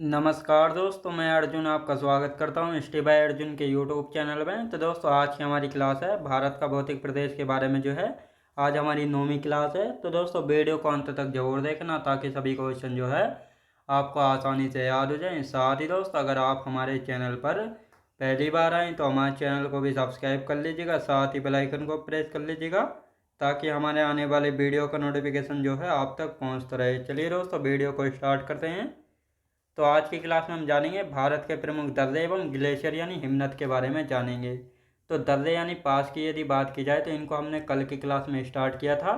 नमस्कार दोस्तों, मैं अर्जुन आपका स्वागत करता हूं स्टे बाय अर्जुन के यूट्यूब चैनल में। तो दोस्तों, आज की हमारी क्लास है भारत का भौतिक प्रदेश के बारे में। जो है आज हमारी 9वीं क्लास है। तो दोस्तों, वीडियो को अंत तक जरूर देखना ताकि सभी क्वेश्चन जो है आपको आसानी से याद हो जाए। साथ ही दोस्तों, अगर आप हमारे चैनल पर पहली बार आएँ तो हमारे चैनल को भी सब्सक्राइब कर लीजिएगा, साथ ही बेल आइकन को प्रेस कर लीजिएगा ताकि हमारे आने वाले वीडियो का नोटिफिकेशन जो है आप तक पहुँचता रहे। चलिए दोस्तों, वीडियो को स्टार्ट करते हैं। तो आज की क्लास में हम जानेंगे भारत के प्रमुख दर्रे एवं ग्लेशियर यानी हिमनद के बारे में जानेंगे। तो दर्रे यानी पास की यदि बात की जाए तो इनको हमने कल की क्लास में स्टार्ट किया था,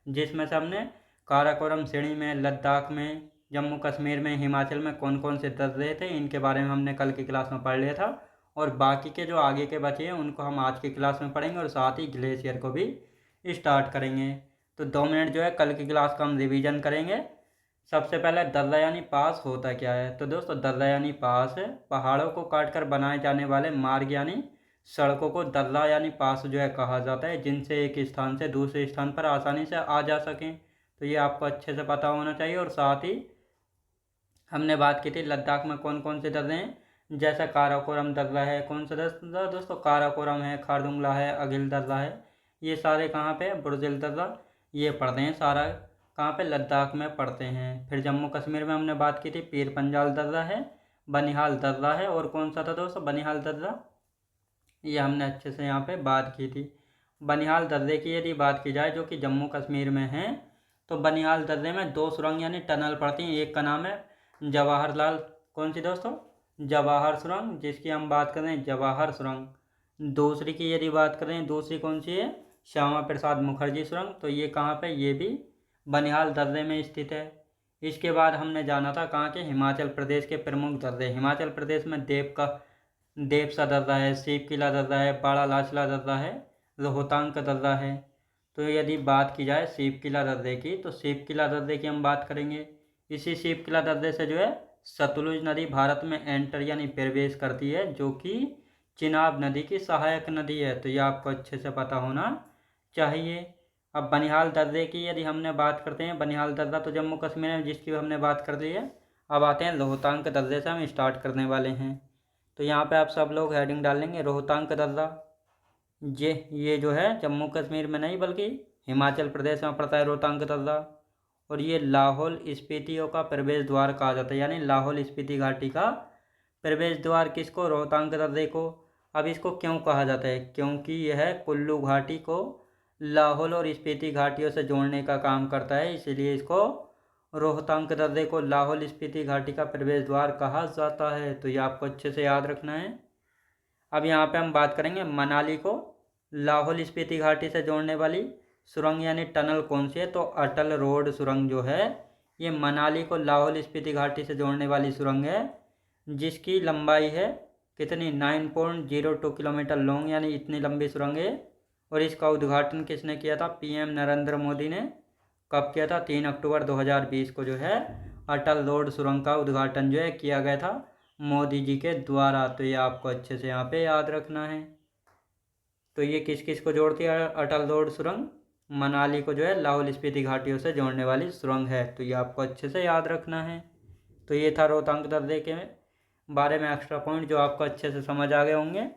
जिसमें से हमने काराकोरम श्रेणी में, लद्दाख में, जम्मू कश्मीर में, हिमाचल में कौन कौन से दर्रे थे इनके बारे में हमने कल की क्लास में पढ़ लिया था। और बाकी के जो आगे के बचे हैं उनको हम आज की क्लास में पढ़ेंगे और साथ ही ग्लेशियर को भी स्टार्ट करेंगे। तो 2 मिनट जो है कल की क्लास का हम रिविज़न करेंगे। सबसे पहले दर्रा यानी पास होता क्या है। तो दोस्तों, दर्रा यानी पास है पहाड़ों को काटकर बनाए जाने वाले मार्ग यानी सड़कों को दर्रा यानी पास जो है कहा जाता है, जिनसे एक स्थान से दूसरे स्थान पर आसानी से आ जा सकें। तो ये आपको अच्छे से पता होना चाहिए। और साथ ही हमने बात की थी लद्दाख में कौन कौन से दर्रे हैं, जैसा काराकोरम दर्रा है। कौन सा दर्रा दोस्तों? काराकोरम है, खारदुंगला है, अगिल दर्रा है। ये सारे कहाँ पे? बुर्जिल दर्रा ये पढ़ते हैं सारा कहाँ पे? लद्दाख में पढ़ते हैं। फिर जम्मू कश्मीर में हमने बात की थी पीर पंजाल दर्रा है, बनिहाल दर्रा है, और कौन सा था दोस्तों? बनिहाल दर्रा। ये हमने अच्छे से यहाँ पे बात की थी। बनिहाल दर्रे की यदि बात की जाए जो कि जम्मू कश्मीर में है, तो बनिहाल दर्रे में 2 सुरंग यानी टनल पड़ती हैं। एक का नाम है जवाहरलाल, कौन सी दोस्तों? जवाहर सुरंग, जिसकी हम बात कर रहे हैं जवाहर सुरंग। दूसरी की यदि बात करें, दूसरी कौन सी है? श्यामा प्रसाद मुखर्जी सुरंग। तो ये कहाँ पे? ये भी बनिहाल दर्रे में स्थित है। इसके बाद हमने जाना था कहाँ के? हिमाचल प्रदेश के प्रमुख दर्रे। हिमाचल प्रदेश में देवसा दर्रा है, सीप किला दर्रा है, बाड़ा लाचला दर्रा है, रोहतांग का दर्रा है। तो यदि बात की जाए सीप किला दर्रे की, तो सीप किला दर्रे की हम बात करेंगे। इसी सीप किला दर्रे से जो है सतलुज नदी भारत में एंटर यानी प्रवेश करती है, जो कि चिनाब नदी की सहायक नदी है। तो ये आपको अच्छे से पता होना चाहिए। अब बनिहाल दर्रे की यदि हमने बात करते हैं, बनिहाल दर्रा तो जम्मू कश्मीर में जिसकी हमने बात कर ली है। अब आते हैं रोहतांग के दर्रे से हम स्टार्ट करने वाले हैं। तो यहाँ पे आप सब लोग हेडिंग डाल लेंगे रोहतांग का दर्रा। ये जो है जम्मू कश्मीर में नहीं बल्कि हिमाचल प्रदेश में पड़ता है रोहतांग का दर्रा। और ये लाहौल स्पीतियों का प्रवेश द्वार कहा जाता है, यानी लाहौल स्पीति घाटी का प्रवेश द्वार किसको? रोहतांग दर्रे को। अब इसको क्यों कहा जाता है? क्योंकि यह कुल्लू घाटी को लाहौल और स्पीति घाटियों से जोड़ने का काम करता है, इसलिए इसको रोहतांग दर्रे को लाहौल स्पीति घाटी का प्रवेश द्वार कहा जाता है। तो ये आपको अच्छे से याद रखना है। अब यहाँ पे हम बात करेंगे मनाली को लाहौल स्पीति घाटी से जोड़ने वाली सुरंग यानी टनल कौन सी है। तो अटल रोड सुरंग जो है ये मनाली को लाहौल स्पीति घाटी से जोड़ने वाली सुरंग है, जिसकी लंबाई है कितनी? 9.02 किलोमीटर लॉन्ग, यानी इतनी लंबी सुरंग है। और इसका उद्घाटन किसने किया था? पीएम नरेंद्र मोदी ने। कब किया था? 3 अक्टूबर 2020 को जो है अटल रोड सुरंग का उद्घाटन जो है किया गया था मोदी जी के द्वारा। तो ये आपको अच्छे से यहाँ पे याद रखना है। तो ये किस किस को जोड़ती है अटल रोड सुरंग? मनाली को जो है लाहौल स्पीति घाटियों से जोड़ने वाली सुरंग है। तो ये आपको अच्छे से याद रखना है। तो ये था रोहतांग दर्रे के बारे में एक्स्ट्रा पॉइंट जो आपको अच्छे से समझ आ गए होंगे।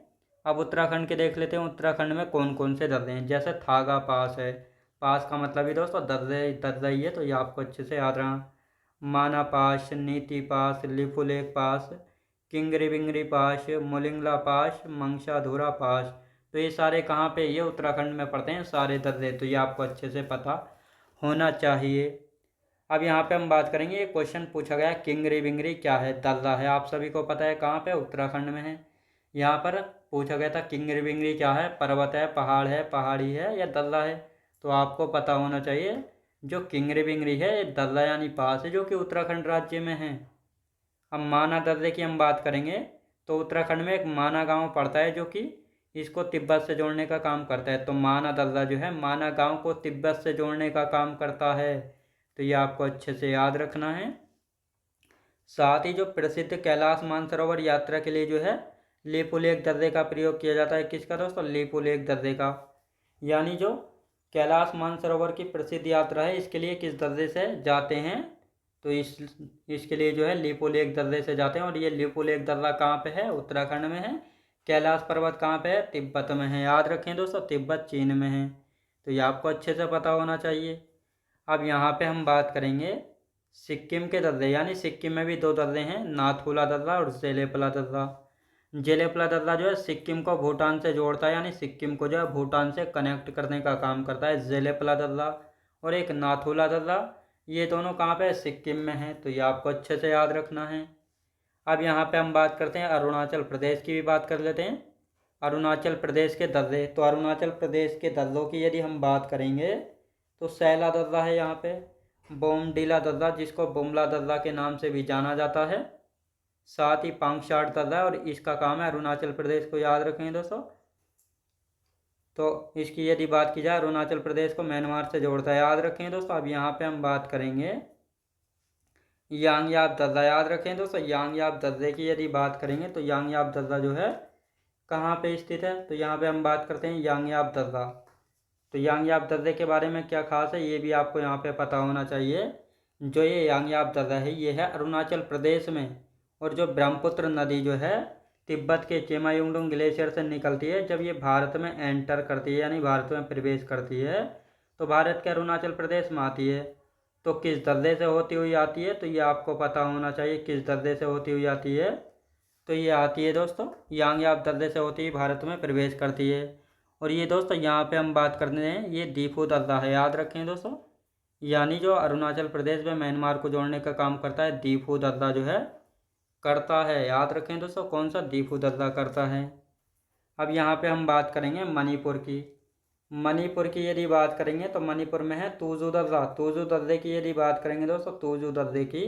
अब उत्तराखंड के देख लेते हैं। उत्तराखंड में कौन कौन से दर्रे हैं। जैसे थागा पास है, पास का मतलब ही दोस्तों दर्रा ही है, तो ये आपको अच्छे से याद रहा। माना पास, नीति पास, लिपुलेख पास, किंगरी बिंगरी पास, मोलिंगला पास, मंगशाधुरा पास। तो ये सारे कहाँ पे? ये उत्तराखंड में पड़ते हैं सारे दर्रे। तो ये आपको अच्छे से पता होना चाहिए। अब यहाँ पे हम बात करेंगे, ये क्वेश्चन पूछा गया किंगरी बिंगरी क्या है? दर्रा है, आप सभी को पता है कहाँ पे? उत्तराखंड में है। यहाँ पर पूछा गया था किंगरी बिंगरी क्या है? पर्वत है, पहाड़ है, पहाड़ी है या दर्रा है? तो आपको पता होना चाहिए जो किंगरी बिंगरी है ये दर्रा यानी पास है, जो कि उत्तराखंड राज्य में है। अब माना दर्रे की हम बात करेंगे तो उत्तराखंड में एक माना गांव पड़ता है जो कि इसको तिब्बत से जोड़ने का काम करता है। तो माना दर्रा जो है माना गांव को तिब्बत से जोड़ने का काम करता है। तो ये आपको अच्छे से याद रखना है। साथ ही जो प्रसिद्ध कैलाश मानसरोवर यात्रा के लिए जो है लेपुलेख दर्रे का प्रयोग किया जाता है। किसका दोस्तों? लेपुलेख दर्रे का। यानी जो कैलाश मानसरोवर की प्रसिद्ध यात्रा है इसके लिए किस दर्रे से जाते हैं? तो इसके लिए जो है लिपुलेख दर्रे से जाते हैं। और ये लिपुलेख दर्रा कहाँ पे है? उत्तराखंड में है। कैलाश पर्वत कहाँ पे है? तिब्बत में है। याद रखें दोस्तों, तिब्बत चीन में है। तो ये आपको अच्छे से पता होना चाहिए। अब यहाँ पे हम बात करेंगे सिक्किम के दर्रे, यानी सिक्किम में भी 2 दर्रे हैं, नाथुला दर्रा और जेलेपला दर्रा। जेलेपला दर्रा जो है सिक्किम को भूटान से जोड़ता है, यानी सिक्किम को जो है भूटान से कनेक्ट करने का काम करता है जेलेपला दर्रा। और एक नाथुला दर्रा, ये दोनों कहाँ पे है? सिक्किम में है। तो ये आपको अच्छे से याद रखना है। अब यहाँ पे हम बात करते हैं अरुणाचल प्रदेश की भी बात कर लेते हैं। अरुणाचल प्रदेश के दर्रे, तो अरुणाचल प्रदेश के दर्रों की यदि हम बात करेंगे तो सैला दर्रा है यहाँ पे, बोमडीला दर्रा जिसको बुमला दर्रा के नाम से भी जाना जाता है, साथ ही पांगशाट दर्रा है। और इसका काम है अरुणाचल प्रदेश को, याद रखें दोस्तों। तो इसकी यदि बात की जाए, अरुणाचल प्रदेश को म्यांमार से जोड़ता है, याद रखें दोस्तों। अब यहाँ पे हम बात करेंगे यांगयाप दर्रा, याद रखें दोस्तों। यांगयाप दर्रे की यदि बात करेंगे तो यांगयाप दर्रा जो है कहाँ पे स्थित है? तो यहाँ पे हम बात करते हैं यांगयाप दर्रा। तो यांगयाप दर्रे के बारे में क्या खास है, ये भी आपको यहाँ पे पता होना चाहिए। जो ये यांगयाप दर्रा है, ये है अरुणाचल प्रदेश में। और जो ब्रह्मपुत्र नदी जो है तिब्बत के चेमायुंगडुंग ग्लेशियर से निकलती है, जब ये भारत में एंटर करती है यानी भारत में प्रवेश करती है तो भारत के अरुणाचल प्रदेश में आती है। तो किस दर्रे से होती हुई आती है? तो ये आपको पता होना चाहिए किस दर्रे से होती हुई आती है। तो ये आती है दोस्तों यांगयाप दर्रे से होती हुई भारत में प्रवेश करती है। और ये दोस्तों यहाँ पे हम बात करते हैं, ये दीफू दर्रा है, याद रखें दोस्तों। यानी जो अरुणाचल प्रदेश में म्यांमार को जोड़ने का काम करता है दीफू दर्रा जो है करता है, याद रखें दोस्तों। कौन सा? दीफू दर्रा करता है। अब यहाँ पे हम बात करेंगे मणिपुर की। मणिपुर की यदि बात करेंगे तो मणिपुर में है तूजू दर्रा। तूजू दर्रे की यदि बात करेंगे दोस्तों, तूजू दर्रे की,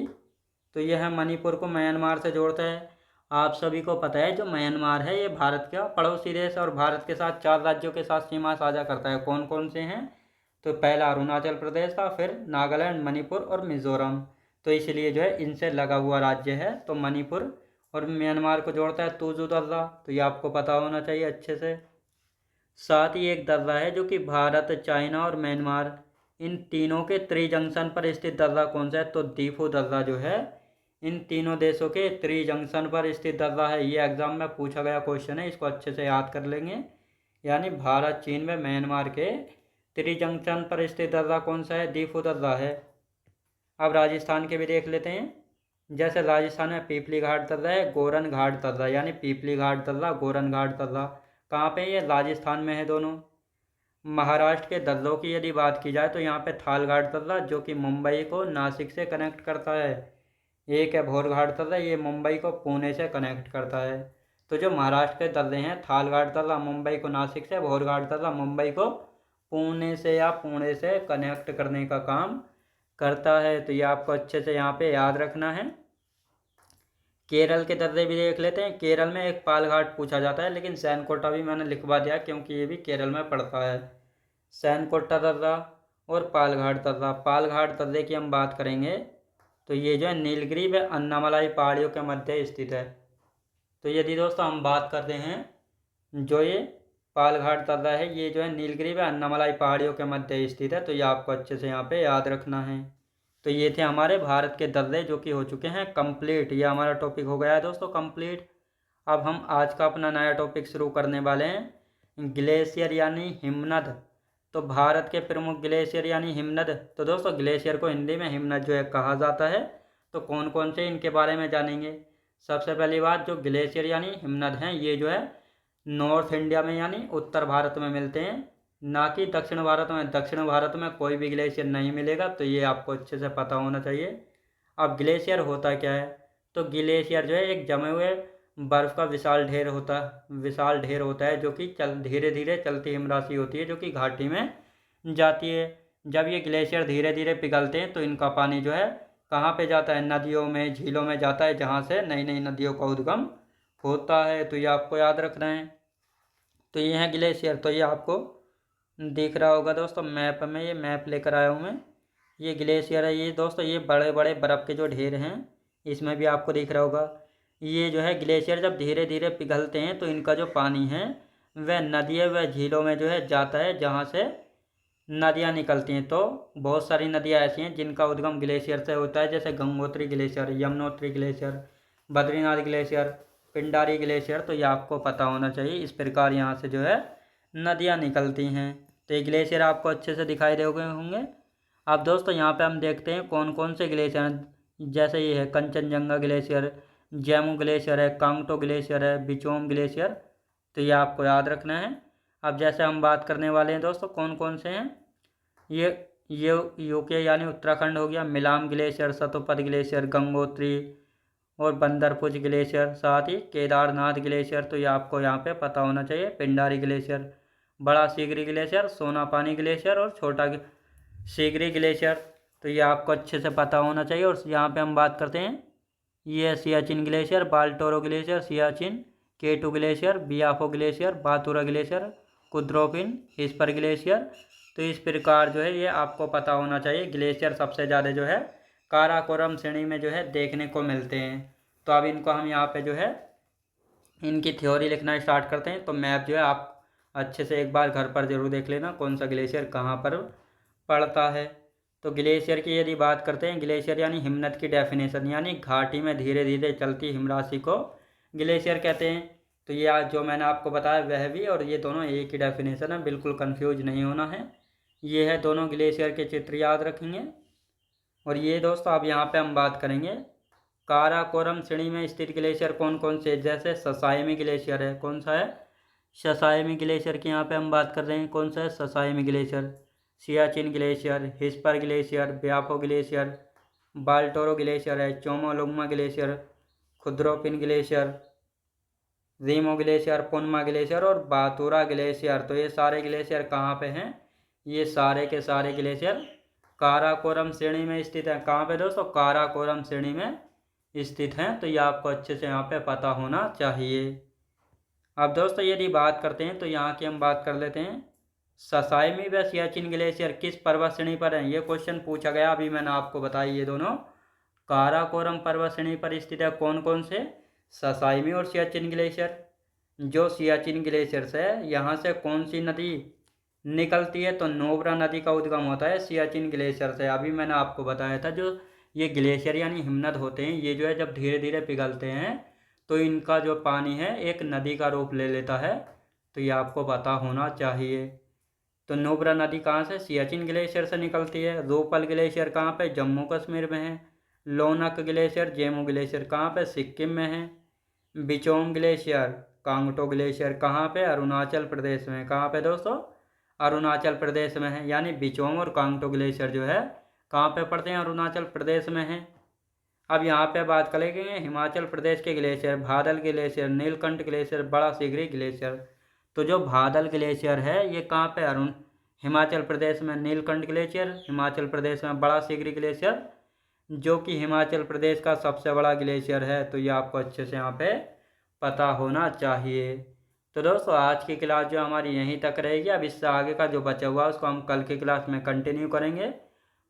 तो यह है मणिपुर को म्यांमार से जोड़ता है। आप सभी को पता है जो म्यांमार है ये भारत का पड़ोसी देश और भारत के साथ 4 राज्यों के साथ सीमा साझा करता है। कौन कौन से हैं? तो पहला अरुणाचल प्रदेश का, फिर नागालैंड, मणिपुर और मिजोरम। तो इसलिए जो है इनसे लगा हुआ राज्य है। तो मणिपुर और म्यांमार को जोड़ता है तूजू दर्रा, तो ये आपको पता होना चाहिए अच्छे से। साथ ही एक दर्रा है जो कि भारत, चाइना और म्यांमार इन तीनों के त्रिजंक्शन पर स्थित दर्रा कौन सा है? तो दीफू दर्रा जो है इन तीनों देशों के त्रिजंक्शन पर स्थित दर्रा है। ये एग्जाम में पूछा गया क्वेश्चन है, इसको अच्छे से याद कर लेंगे। यानी भारत, चीन में म्यांमार के त्रिजंक्शन पर स्थित दर्रा कौन सा है? दीफू दर्रा है। अब राजस्थान के भी देख लेते हैं। जैसे राजस्थान में पीपली घाट दर्रा है, गोरन घाट दर्रा, यानी पीपली घाट दर्रा, गोरन घाट दर्रा कहाँ पे? ये राजस्थान में है दोनों। महाराष्ट्र के दर्रों की यदि बात की जाए तो यहाँ पे थालघाट दर्रा जो कि मुंबई को नासिक से कनेक्ट करता है। एक है भोरघाट दर्रा, ये मुंबई को पुणे से कनेक्ट करता है। तो जो महाराष्ट्र के दर्रे हैं, थालघाट दर्रा मुंबई को नासिक से, भोरघाट दर्रा मुंबई को पुणे से या पुणे से कनेक्ट करने का काम करता है। तो ये आपको अच्छे से यहाँ पे याद रखना है। केरल के दर्रे भी देख लेते हैं। केरल में एक पालघाट पूछा जाता है, लेकिन सैनकोटा भी मैंने लिखवा दिया क्योंकि ये भी केरल में पड़ता है। सैनकोटा दर्रा और पालघाट दर्रा। पालघाट दर्रे की हम बात करेंगे तो ये जो है नीलगिरी व अन्नामलाई पहाड़ियों के मध्य स्थित है। तो यदि दोस्तों हम बात करते हैं जो ये पालघाट दर्रा है, ये जो है नीलगिरी व अन्नामलाई पहाड़ियों के मध्य स्थित है। तो ये आपको अच्छे से यहाँ पे याद रखना है। तो ये थे हमारे भारत के दर्रे जो कि हो चुके हैं कंप्लीट। ये हमारा टॉपिक हो गया है दोस्तों कंप्लीट। अब हम आज का अपना नया टॉपिक शुरू करने वाले हैं, ग्लेशियर यानी हिमनद। तो भारत के प्रमुख ग्लेशियर यानी हिमनद, तो दोस्तों ग्लेशियर को हिंदी में हिमनद जो है कहा जाता है। तो कौन कौन से इनके बारे में जानेंगे। सबसे पहली बात, जो ग्लेशियर यानी हिमनद हैं ये जो है नॉर्थ इंडिया में यानी उत्तर भारत में मिलते हैं, ना कि दक्षिण भारत में। दक्षिण भारत में कोई भी ग्लेशियर नहीं मिलेगा, तो ये आपको अच्छे से पता होना चाहिए। अब ग्लेशियर होता क्या है? तो ग्लेशियर जो है एक जमे हुए बर्फ़ का विशाल ढेर होता है जो कि धीरे धीरे चलती हिमराशि होती है जो कि घाटी में जाती है। जब ये ग्लेशियर धीरे धीरे पिघलते हैं तो इनका पानी जो है कहाँ पे जाता है? नदियों में, झीलों में जाता है, जहाँ से नई नई नदियों का उद्गम होता है। तो ये आपको याद रखना है। तो ये है ग्लेशियर। तो ये आपको दिख रहा होगा दोस्तों मैप में, ये मैप लेकर आया हूँ मैं। ये ग्लेशियर है ये दोस्तों, ये बड़े बड़े बर्फ़ के जो ढेर हैं इसमें भी आपको दिख रहा होगा। ये जो है ग्लेशियर जब धीरे धीरे पिघलते हैं तो इनका जो पानी है वह नदियों व झीलों में जो है जाता है, जहाँ से नदियाँ निकलती हैं। तो बहुत सारी नदियाँ ऐसी हैं जिनका उद्गम ग्लेशियर से होता है, जैसे Gangotri glacier, Yamunotri glacier, Badrinath glacier, Pindari glacier. तो ये आपको पता होना चाहिए। इस प्रकार यहाँ से जो है नदियाँ निकलती हैं। तो ये ग्लेशियर आपको अच्छे से दिखाई दे गए होंगे। अब दोस्तों यहाँ पे हम देखते हैं कौन कौन से ग्लेशियर हैं। जैसे ये है कंचनजंगा ग्लेशियर, जैमू ग्लेशियर है, कांगटो ग्लेशियर है, बिचोम ग्लेशियर। तो ये आपको याद रखना है। अब जैसे हम बात करने वाले हैं दोस्तों कौन कौन से हैं। ये यूके यानी उत्तराखंड हो गया, मिलाम ग्लेशियर, सतोपद ग्लेशियर, गंगोत्री और बंदरपुज ग्लेशियर, साथ ही केदारनाथ ग्लेशियर। तो ये आपको यहाँ पे पता होना चाहिए। पिंडारी ग्लेशियर, बड़ा सीगरी ग्लेशियर, सोनापानी ग्लेशियर और छोटा सीगरी ग्लेशियर। तो ये आपको अच्छे से पता होना चाहिए। और यहाँ पे हम बात करते हैं, ये Siachen glacier, Baltoro glacier, Siachen, K two glacier, Biafo glacier, Batura glacier, Khurdopin, Hispar glacier. तो इस प्रकार जो है ये आपको पता होना चाहिए। ग्लेशियर सबसे ज़्यादा जो है काराकोरम श्रेणी में जो है देखने को मिलते हैं। तो अब इनको हम यहाँ पे जो है इनकी थ्योरी लिखना स्टार्ट करते हैं। तो मैप जो है आप अच्छे से एक बार घर पर जरूर देख लेना कौन सा ग्लेशियर कहाँ पर पड़ता है। तो ग्लेशियर की यदि बात करते हैं, ग्लेशियर यानी हिमनद की डेफिनेशन, यानी घाटी में धीरे धीरे चलती हिमराशि को ग्लेशियर कहते हैं। तो ये आज जो मैंने आपको बताया वह भी और ये दोनों एक ही डेफिनेशन है, बिल्कुल कंफ्यूज नहीं होना है। ये है दोनों ग्लेशियर के चित्र याद रखेंगे। और ये दोस्तों अब यहाँ पे हम बात करेंगे काराकोरम श्रेणी में स्थित ग्लेशियर कौन कौन से। जैसे ससाइमी ग्लेशियर है, कौन सा है, ससाइमी ग्लेशियर की यहाँ पे हम बात कर रहे हैं। कौन सा है, Sasaini glacier. Siachen glacier, Hispar glacier, Biafo glacier, Baltoro glacier है, Chomolungma glacier, Khurdopin glacier, Rimo glacier, Punmah glacier और बातुरा ग्लेशियर। तो ये सारे ग्लेशियर कहाँ पे हैं, ये सारे के सारे ग्लेशियर काराकोरम श्रेणी में स्थित है। कहाँ पे दोस्तों, काराकोरम श्रेणी में स्थित हैं। तो ये आपको अच्छे से यहाँ पे पता होना चाहिए। अब दोस्तों यदि बात करते हैं तो यहाँ की हम बात कर लेते हैं, ससाइमी व सियाचिन ग्लेशियर किस पर्वत श्रेणी पर हैं। ये क्वेश्चन पूछा गया, अभी मैंने आपको बताया ये दोनों काराकोरम पर्वत श्रेणी पर स्थित है। कौन कौन से, ससाइमी और सियाचिन ग्लेशियर। जो सियाचिन ग्लेशियर से यहाँ से कौन सी नदी निकलती है, तो नोब्रा नदी का उद्गम होता है सियाचिन ग्लेशियर से। अभी मैंने आपको बताया था जो ये ग्लेशियर यानी हिमनद होते हैं, ये जो है जब धीरे धीरे पिघलते हैं तो इनका जो पानी है एक नदी का रूप ले लेता है। तो ये आपको पता होना चाहिए। तो नोब्रा नदी कहाँ से, सियाचिन ग्लेशियर से निकलती है। रोपल ग्लेशियर कहाँ पे, जम्मू कश्मीर में है। लोनक ग्लेशियर, जेमू ग्लेशियर कहाँ पे, सिक्किम में है। बिचोम ग्लेशियर, कांगटो ग्लेशियर कहाँ पे, अरुणाचल प्रदेश में। कहाँ पे दोस्तों, अरुणाचल प्रदेश में है। यानी बिचोम और कांगटो ग्लेशियर जो है कहाँ पे पड़ते हैं, अरुणाचल प्रदेश में है। अब यहाँ पे बात करेंगे हिमाचल प्रदेश के ग्लेशियर, भादल ग्लेशियर, नीलकंठ ग्लेशियर, बड़ा सीगरी ग्लेशियर। तो जो भादल ग्लेशियर है ये कहाँ पे, हिमाचल प्रदेश में नीलकंठ ग्लेशियर, हिमाचल प्रदेश में बड़ा सीगरी ग्लेशियर, जो कि हिमाचल प्रदेश का सबसे बड़ा ग्लेशियर है। तो ये आपको अच्छे से यहाँ पे पता होना चाहिए। तो दोस्तों आज की क्लास जो हमारी यहीं तक रहेगी। अब इससे आगे का जो बचा हुआ है उसको हम कल की क्लास में कंटिन्यू करेंगे।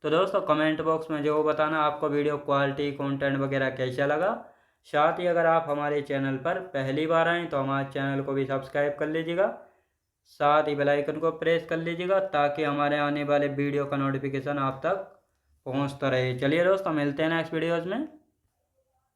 तो दोस्तों कमेंट बॉक्स में जो बताना आपको वीडियो क्वालिटी कंटेंट वगैरह कैसा लगा। साथ ही अगर आप हमारे चैनल पर पहली बार आएँ तो हमारे चैनल को भी सब्सक्राइब कर लीजिएगा, साथ ही बेल आइकन को प्रेस कर लीजिएगा ताकि हमारे आने वाले वीडियो का नोटिफिकेशन आप तक पहुंचता रहे। चलिए दोस्तों मिलते हैं नेक्स्ट वीडियोज़ में।